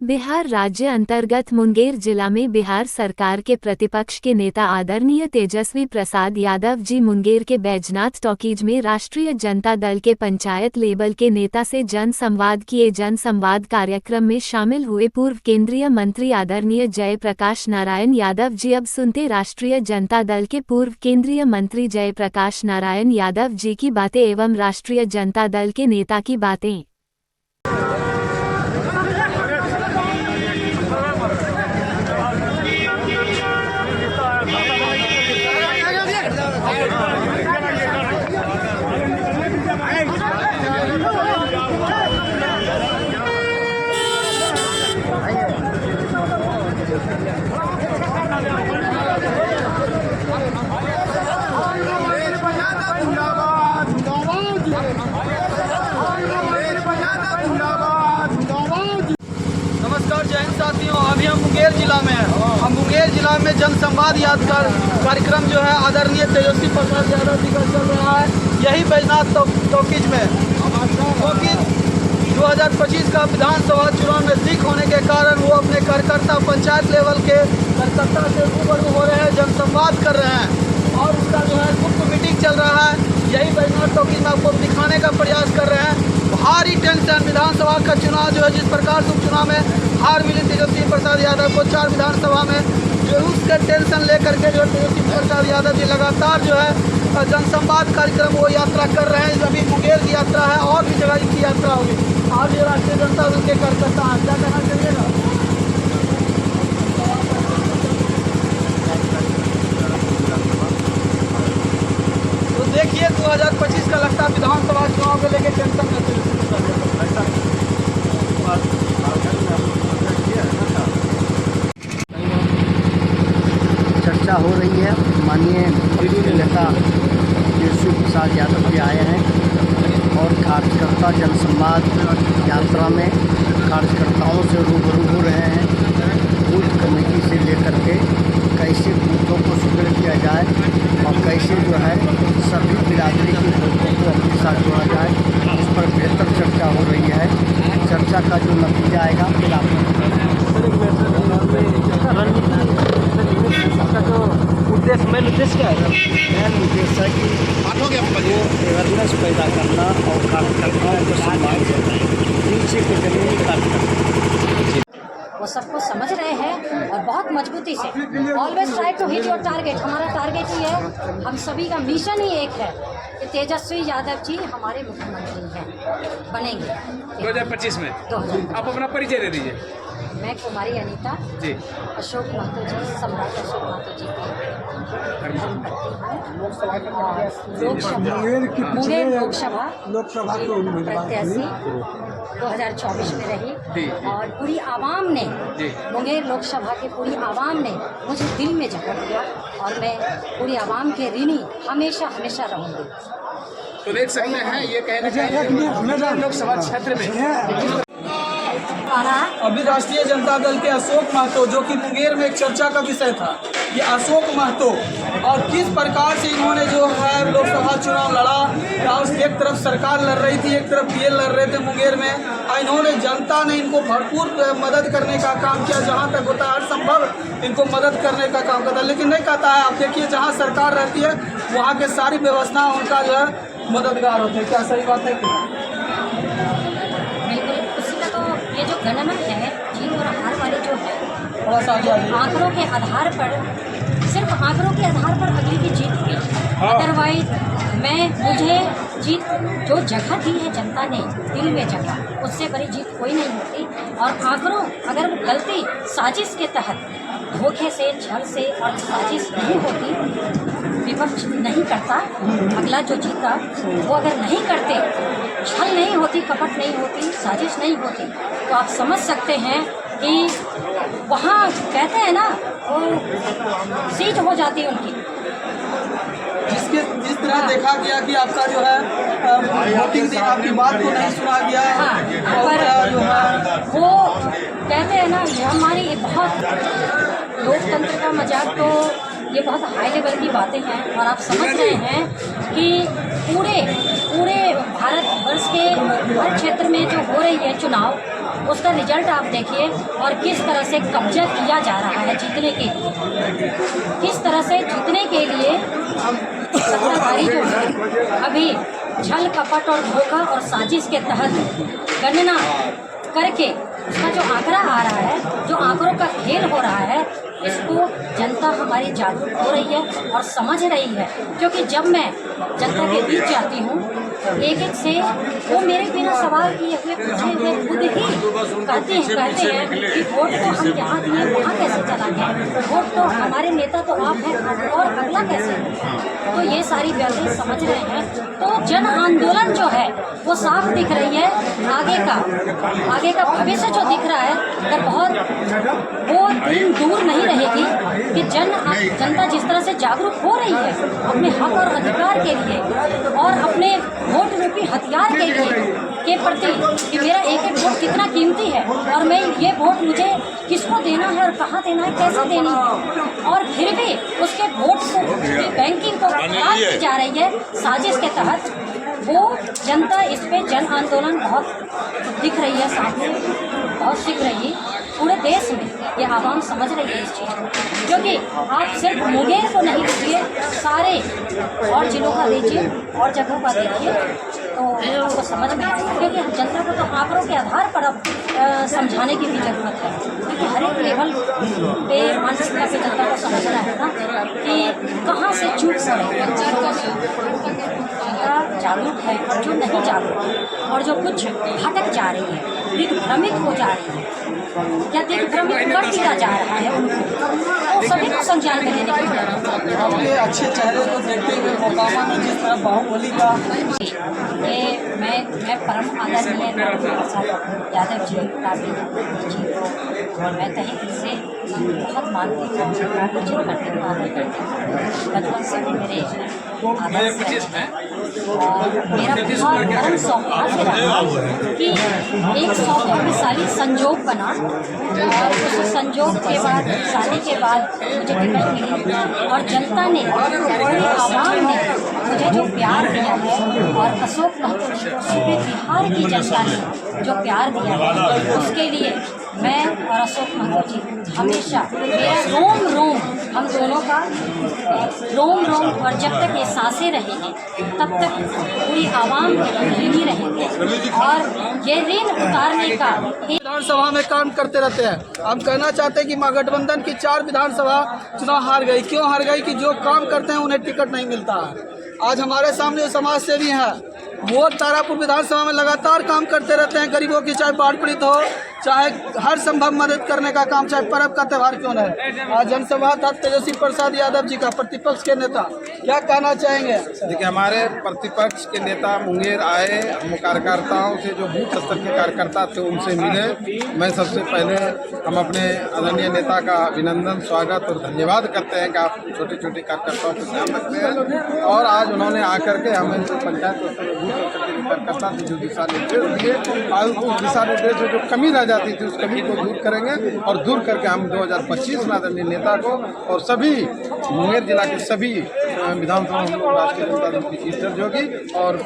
बिहार राज्य अंतर्गत मुंगेर जिला में बिहार सरकार के प्रतिपक्ष के नेता आदरणीय तेजस्वी प्रसाद यादव जी मुंगेर के बैजनाथ टॉकीज में राष्ट्रीय जनता दल के पंचायत लेवल के नेता से जन संवाद किए। जन संवाद कार्यक्रम में शामिल हुए पूर्व केंद्रीय मंत्री आदरणीय जयप्रकाश नारायण यादव जी। अब सुनते राष्ट्रीय जनता दल के पूर्व केंद्रीय मंत्री जयप्रकाश नारायण यादव जी की बातें एवं राष्ट्रीय जनता दल के नेता की बातें। नमस्कार, जय हिंद साथियों। अभी हम मुंगेर जिला में हैं। हम मुंगेर जिला में जन संवाद यादगार कार्यक्रम जो है आदरणीय तेजस्वी प्रसाद यादव जी का चल रहा है, यही बैजनाथ टॉकीज में। क्योंकि 2025 का विधानसभा चुनाव नजदीक होने के कारण वो अपने कार्यकर्ता पंचायत लेवल के कार्यकर्ता से रूबरू हो रहे हैं, जन संवाद कर रहे हैं और उसका जो है गुप्त मीटिंग चल रहा है। यही बैजनाथ टॉकीज में आपको दिखाने का प्रयास कर रहे हैं। भारी टेंशन विधानसभा का चुनाव जो है, जिस प्रकार से उपचुनाव में हार मिली तेजस्वी प्रसाद यादव को 4 विधानसभा में, जो उसके टेंशन लेकर के जो तेजस्वी प्रसाद यादव जी लगातार जो है जनसंवाद कार्यक्रम वो यात्रा कर रहे हैं। अभी मुंगेर की यात्रा है और भी जगह की यात्रा होगी। आज ये राष्ट्रीय जनता दल के कार्यकर्ता हैं, क्या कहना चाहिएगा? तो देखिए 2025 का लगता है विधानसभा चुनाव को लेकर टेंशन में चर्चा हो रही है। माननीय नेता तेजस्वी प्रसाद यादव जी आए हैं और कार्यकर्ता जनसंवाद यात्रा में कार्यकर्ताओं से रूबरू हो रहे हैं। बूथ कमेटी से लेकर के कैसे बूथों को सुदृढ़ किया जाए और कैसे जो है सभी बिरादरी के लोगों को अपने साथ जोड़ा जाए, इस पर बेहतर चर्चा हो रही है। चर्चा का जो नतीजा आएगा फिर आप मेन उद्देश्य क्या है? मेन उद्देश्य है कि वो अवेयरनेस पैदा करना और कार्यकर्ताओं को सम्मान देना, नीचे के जमीनी कार्यकर्ता वो सबको समझ रहे हैं और बहुत मजबूती से always try to hit your target. हमारा टारगेट ही है, हम सभी का मिशन ही एक है कि तेजस्वी यादव जी हमारे मुख्यमंत्री हैं, बनेंगे 2025 में। आप अपना परिचय दे दीजिए। मैं कुमारी अनीता जी, अशोक महतो जी, सम्राट अशोक महतो जी की मुंगेर लोकसभा की प्रत्याशी 2024 में रही और पूरी आवाम ने, मुंगेर लोकसभा के पूरी आवाम ने मुझे दिल में जगह दिया और मैं पूरी आवाम के ऋणी हमेशा हमेशा रहूँगी। तो देख सकते हैं ये कहना चाहिए लोकसभा क्षेत्र में अभी राष्ट्रीय जनता दल के अशोक महतो, जो कि मुंगेर में एक चर्चा का विषय था, ये अशोक महतो और किस प्रकार से इन्होंने जो है लोकसभा चुनाव लड़ा। और एक तरफ सरकार लड़ रही थी, एक तरफ पीएल लड़ रहे थे मुंगेर में, और इन्होंने जनता ने इनको भरपूर मदद करने का काम किया, जहां तक होता है हर संभव इनको मदद करने का काम करता है। लेकिन नहीं कहता है, आप देखिए जहाँ सरकार रहती है वहाँ के सारी व्यवस्था उनका जो है मददगार होते हैं। क्या सही बात है? ये जो गणना है जीत और हार वाली जो है, थोड़ा सा आंकड़ों के आधार पर, सिर्फ आंकड़ों के आधार पर अगली की जीत हुई। अदरवाइज मुझे जीत जो जगह दी है जनता ने दिल में जगह, उससे बड़ी जीत कोई नहीं होती। और आंकड़ों अगर गलती साजिश के तहत धोखे से, छल से और साजिश नहीं होती, विपक्ष नहीं करता, अगला जो जीता वो अगर नहीं करते, छल नहीं होती, कपट नहीं होती, साजिश नहीं होती, तो आप समझ सकते हैं कि वहाँ कहते हैं ना वो सीट हो जाती है उनकी। जिस तरह देखा गया कि आपका जो है वोटिंग दिन आपकी बात को नहीं सुना गया। हाँ, पर जो है वो कहते हैं ना, ये हमारी बहुत लोकतंत्र का मजाक, तो ये बहुत हाई लेवल की बातें हैं। और आप समझ रहे हैं कि पूरे भारत वर्ष के हर क्षेत्र में जो हो रही है चुनाव, उसका रिजल्ट आप देखिए और किस तरह से कब्जा किया जा रहा है जीतने के लिए। किस तरह से जीतने के लिए सत्ताधारी जो है अभी छल कपट और धोखा और साजिश के तहत गणना करके उसका जो आंकड़ा आ रहा है, जो आंकड़ों का खेल हो रहा है, इसको जनता हमारी जागरूक हो रही है और समझ रही है। क्योंकि जब मैं जनता के बीच जाती हूँ एक एक से वो मेरे बिना सवाल किए हुए पूछे हुए खुद ही कहते हैं कि वोट तो हम यहाँ दिए वहाँ कैसे चला गया, वोट तो हमारे नेता तो आप हैं और अगला कैसे है। तो ये सारी बातें समझ रहे हैं। तो जन आंदोलन जो है वो साफ दिख रही है। आगे का भविष्य जो दिख रहा है अगर बहुत वो दिन दूर नहीं रहेगी कि जनता जिस तरह से जागरूक हो रही है अपने हक और अधिकार के लिए और अपने वोट रूपी हथियार के प्रति कि मेरा एक एक वोट कितना कीमती है और मैं ये वोट मुझे किसको देना है और कहाँ देना है, कैसे देनी है, और फिर भी उसके वोट को बैंकिंग को खराब की जा रही है साजिश के तहत। वो जनता इस पे जन आंदोलन बहुत दिख रही है, सामने बहुत दिख रही है। पूरे देश में ये आवाम समझ रही है इस चीज़ को, क्योंकि आप सिर्फ मुंगेर को नहीं लीजिए, सारे और जिलों का लीजिए और जगहों का देखिए तो आपको समझ में आएगा। क्योंकि जनता को तो आंकड़ों के आधार पर अब समझाने की भी ज़रूरत है, क्योंकि हर एक लेवल पे मानसिकता से जनता को समझना है ना कि कहाँ से चूक हो रही है। जनता जागरूक है और जो नहीं जागरूक है और जो कुछ भटक जा रही है, दिग्भ्रमित हो जा रही है या दिग्भ्रमित कर दिया जा रहा है उनको, तो सभी को संज्ञान में लेने की आपके अच्छे चेहरे को देखते हुए मोकामा में जिस तरह बाहुबली का ये मैं परम आदरणीय प्रसाद यादव जी काफी जी को मैं कहीं दिल से बहुत मानती हूँ, पूजन करती हूँ, आदर करती हूँ। बचपन से भी मेरे आदर्श हैं और मेरा बहुत परम सौभाग्य रहा कि एक सौभाग्यशाली संजोग बना और उस संजोग के बाद शादी के बाद मुझे टिकट मिली और जनता ने पूरी आवाम ने मुझे जो प्यार दिया है और अशोक महतो जी को पूरे बिहार की जनता ने जो प्यार दिया है उसके लिए मैं और अशोक महतो जी हमेशा मेरा रोम रोम हम दोनों का रोम रोम और जब तक ये सांसें रहेंगी तब तक पूरी आवाम ऋणी रहेंगे और ये ऋण उतारने का विधानसभा में काम करते रहते हैं। हम कहना चाहते हैं कि महागठबंधन की 4 विधानसभा चुनाव हार गई। क्यों हार गई? कि जो काम करते हैं उन्हें टिकट नहीं मिलता है। आज हमारे सामने समाज सेवी हैं, वो तारापुर विधानसभा में लगातार काम करते रहते हैं। गरीबों की चाहे बाढ़ पीड़ित हो, चाहे हर संभव मदद करने का काम, चाहे पर्व का त्यौहार क्यों न है। आज जनसभा था तेजस्वी प्रसाद यादव जी का, प्रतिपक्ष के नेता, क्या कहना चाहेंगे? देखिए, हमारे प्रतिपक्ष के नेता मुंगेर आए, हम कार्यकर्ताओं से जो बूथ स्तर के कार्यकर्ता थे उनसे मिले। मैं सबसे पहले हम अपने आदरणीय नेता का अभिनंदन, स्वागत और धन्यवाद करते हैं कि आप छोटे छोटे कार्यकर्ताओं को ध्यान रखते हैं। और आज उन्होंने आकर के हमें जो पंचायत बूथ स्तर के कार्यकर्ता थे जो दिशा निर्देश दिए, आज उस दिशा निर्देश में जो कमी रह जाती थी उस कमी को दूर करेंगे और दूर करके हम 2025 में आदरणीय नेता को और सभी मुंगेर जिला के सभी विधानसभा राष्ट्रीय जनता दल की जीत दर्ज होगी और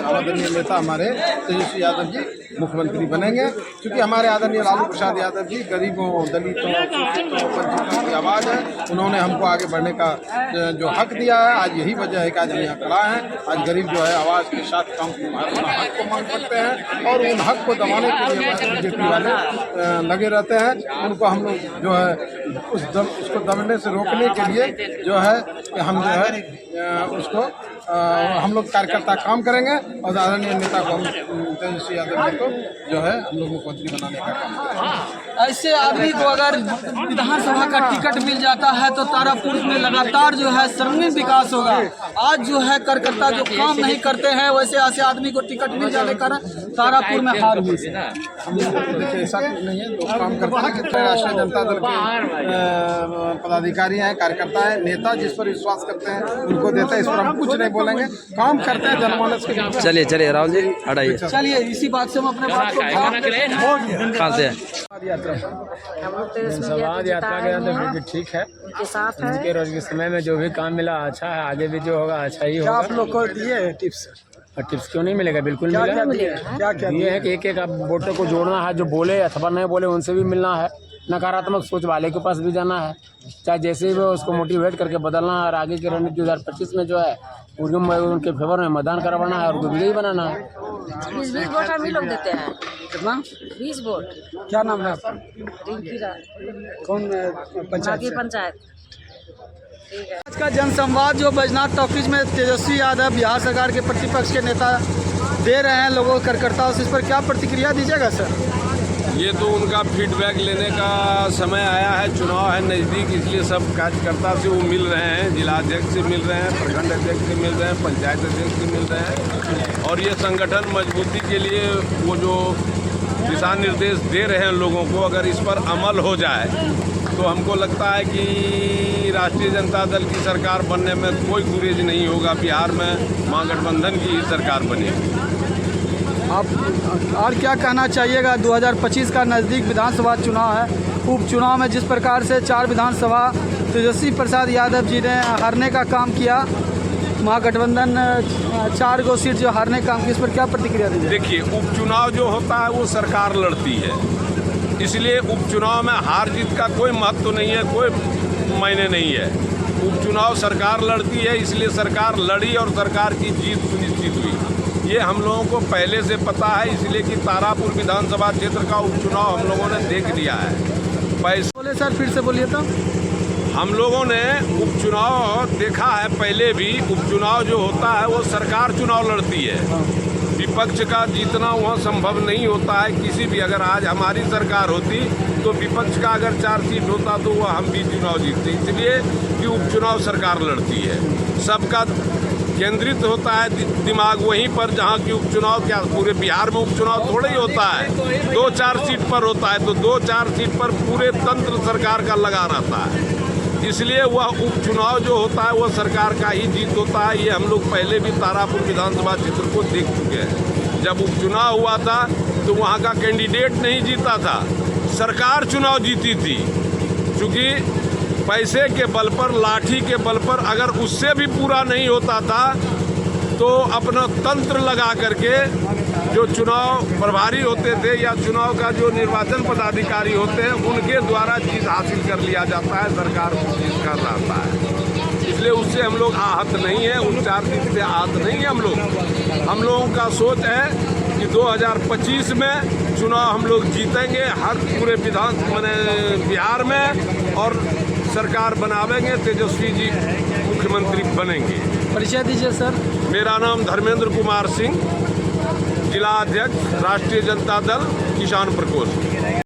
आदरणीय नेता हमारे तेजस्वी यादव जी मुख्यमंत्री बनेंगे। क्योंकि हमारे आदरणीय लालू प्रसाद यादव जी गरीबों, दलितों, वंचितों की आवाज़ है। उन्होंने हमको आगे बढ़ने का जो हक दिया है, आज यही वजह है कि आज हम यहाँ खड़ा हैं। आज गरीब जो है आवाज़ के साथ काम हक को मांग सकते हैं और उन हक को दबाने के लिए बीजेपी वाले लगे रहते हैं। उनको हम लोग जो है उसको दबने से रोकने के लिए जो है हम जो है उसको हम लोग कार्यकर्ता काम करेंगे और आदरणीय नेता को हम तेजस्वी यादव जी को जो है हम लोग मुख्यमंत्री बनाने का काम करेंगे। ऐसे आदमी को अगर विधानसभा का टिकट मिल जाता है तो तारापुर में लगातार जो है सर्वांगीण विकास होगा। आज जो है कार्यकर्ता जो काम नहीं करते हैं, वैसे ऐसे आदमी को टिकट मिल जाने का तारापुर में हार हुई। देखिए, ऐसा कुछ नहीं है, लोग काम करते हैं। कितने राष्ट्रीय जनता दल के पदाधिकारी हैं, कार्यकर्ता हैं, नेता जिस पर विश्वास करते हैं उनको देते हैं। इस पर हम कुछ नहीं बोलेंगे, काम करते हैं जनमानस के। चलिए चलिए राहुल जी हटाइए। चलिए, इसी बात से हम अपने बात को कहाँ से समाज यात्रा के अंदर ठीक है, उनके साथ है। उनके समय में जो भी काम मिला अच्छा है, आगे भी जो होगा अच्छा ही होगा। आप लोग को दिए टिप्स और टिप्स क्यों नहीं मिलेगा? बिल्कुल मिलेगा। क्या ये है कि एक एक वोटर को जोड़ना है, जो बोले अथवा नहीं बोले उनसे भी मिलना है, नकारात्मक सोच वाले के पास भी जाना है, चाहे जैसे भी उसको मोटिवेट करके बदलना है और आगे की रणनीति 2025 में जो है उनके फेवर में मतदान करवाना है और उनको विजयी बनाना है। 20 वोट हम ही लोग देते हैं। कितना? 20 वोट। क्या नाम है आपका? रिंकी राय, कौन पंचायत से? पंचायत। आज का जनसंवाद जो बैजनाथ टॉकीज में तेजस्वी यादव बिहार सरकार के प्रतिपक्ष के नेता दे रहे हैं लोगों को कार्यकर्ताओं से, इस पर क्या प्रतिक्रिया दीजिएगा सर? ये तो उनका फीडबैक लेने का समय आया है, चुनाव है नज़दीक, इसलिए सब कार्यकर्ता से वो मिल रहे हैं, जिलाध्यक्ष से मिल रहे हैं, प्रखंड अध्यक्ष से मिल रहे हैं, पंचायत अध्यक्ष से मिल रहे हैं और ये संगठन मजबूती के लिए वो जो दिशा निर्देश दे रहे हैं लोगों को, अगर इस पर अमल हो जाए तो हमको लगता है कि राष्ट्रीय जनता दल की सरकार बनने में कोई गुरेज नहीं होगा। बिहार में महागठबंधन की ही सरकार बनेगी। आप और क्या कहना चाहिएगा? 2025 का नज़दीक विधानसभा चुनाव है, उपचुनाव में जिस प्रकार से 4 विधानसभा तेजस्वी प्रसाद यादव जी ने हारने का काम किया, महागठबंधन 4 गो सीट जो हारने का काम किया, इस पर क्या प्रतिक्रिया दीजिए? देखिए, उपचुनाव जो होता है वो सरकार लड़ती है, इसलिए उपचुनाव में हार जीत का कोई महत्व नहीं है, कोई मायने नहीं है। उपचुनाव सरकार लड़ती है, इसलिए सरकार लड़ी और सरकार की जीत सुनिश्चित हुई। ये हम लोगों को पहले से पता है, इसलिए कि तारापुर विधानसभा क्षेत्र का उपचुनाव हम लोगों ने देख लिया है। बोले सर, फिर से बोलिए तो। हम लोगों ने उपचुनाव देखा है, पहले भी उपचुनाव जो होता है वो सरकार चुनाव लड़ती है, विपक्ष का जीतना वहाँ संभव नहीं होता है किसी भी। अगर आज हमारी सरकार होती तो विपक्ष का अगर 4 सीट होता तो वह हम भी चुनाव जीतते, इसलिए कि उपचुनाव सरकार लड़ती है। सबका केंद्रित होता है दिमाग वहीं पर जहाँ की उपचुनाव, क्या पूरे बिहार में उपचुनाव थोड़ा ही होता है, 2-4 सीट पर होता है, तो 2-4 सीट पर पूरे तंत्र सरकार का लगा रहता है, इसलिए वह उपचुनाव जो होता है वह सरकार का ही जीत होता है। ये हम लोग पहले भी तारापुर विधानसभा क्षेत्र को देख चुके हैं। जब उपचुनाव हुआ था तो वहाँ का कैंडिडेट नहीं जीता था, सरकार चुनाव जीती थी, क्योंकि पैसे के बल पर, लाठी के बल पर अगर उससे भी पूरा नहीं होता था तो अपना तंत्र लगा करके जो चुनाव प्रभारी होते थे या चुनाव का जो निर्वाचन पदाधिकारी होते हैं उनके द्वारा जीत हासिल कर लिया जाता है, सरकार को जीत कर रहता है। इसलिए उससे हम लोग आहत नहीं है, उन 4 सीट से आहत नहीं है हम लोग। हम लोगों का सोच है कि 2025 में चुनाव हम लोग जीतेंगे, हर पूरे बिहार में, और सरकार बनावेंगे, तेजस्वी जी मुख्यमंत्री बनेंगे। परिचय दीजिए सर। मेरा नाम धर्मेंद्र कुमार सिंह, जिला अध्यक्ष राष्ट्रीय जनता दल किसान प्रकोष्ठ।